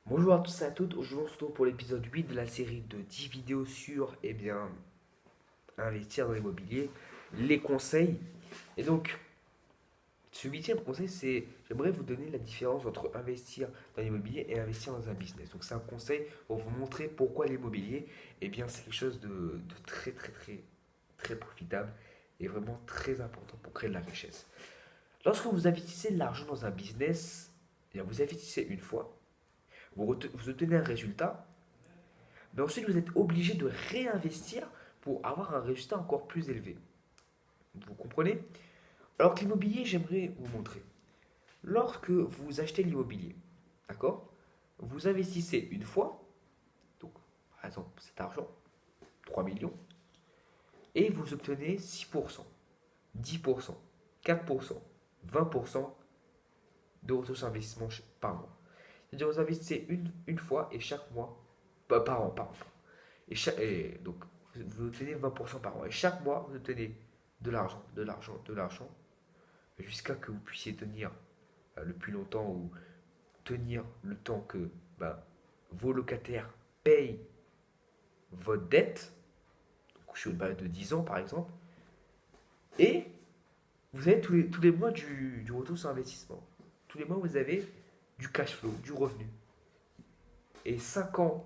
Bonjour à tous et à toutes, aujourd'hui on se retrouve pour l'épisode 8 de la série de 10 vidéos sur investir dans l'immobilier, les conseils. Et donc, ce huitième conseil, c'est j'aimerais vous donner la différence entre investir dans l'immobilier et investir dans un business. Donc c'est un conseil pour vous montrer pourquoi l'immobilier, c'est quelque chose de très très très très profitable et vraiment très important pour créer de la richesse. Lorsque vous investissez de l'argent dans un business, vous investissez une fois, vous obtenez un résultat. Mais ensuite, vous êtes obligé de réinvestir pour avoir un résultat encore plus élevé. Vous comprenez? Alors que l'immobilier, j'aimerais vous montrer. Lorsque vous achetez l'immobilier, d'accord? Vous investissez une fois, donc par exemple cet argent, 3 millions, et vous obtenez 6%, 10%, 4%, 20% de retour sur investissement par mois. C'est-à-dire vous investissez une fois et chaque mois, par an. Donc, vous obtenez 20% par an. Et chaque mois, vous obtenez de l'argent, de l'argent, de l'argent, jusqu'à que vous puissiez tenir le plus longtemps ou tenir le temps que bah, vos locataires payent votre dette, donc sur une période de 10 ans par exemple, et vous avez tous les mois du retour sur investissement. Tous les mois, vous avez du cash flow, du revenu. Et 5 ans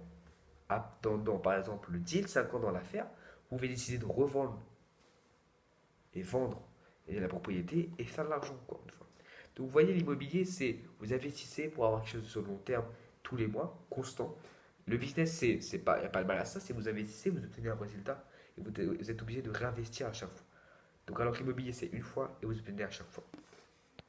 par exemple le deal, 5 ans dans l'affaire, vous pouvez décider de revendre et vendre la propriété et faire de l'argent, encore une fois. Donc vous voyez, l'immobilier, c'est vous investissez pour avoir quelque chose sur le long terme, tous les mois, constant. Le business, c'est pas, il n'y a pas de mal à ça, c'est vous investissez, vous obtenez un résultat et vous êtes obligé de réinvestir à chaque fois. Donc alors que l'immobilier, c'est une fois et vous obtenez à chaque fois.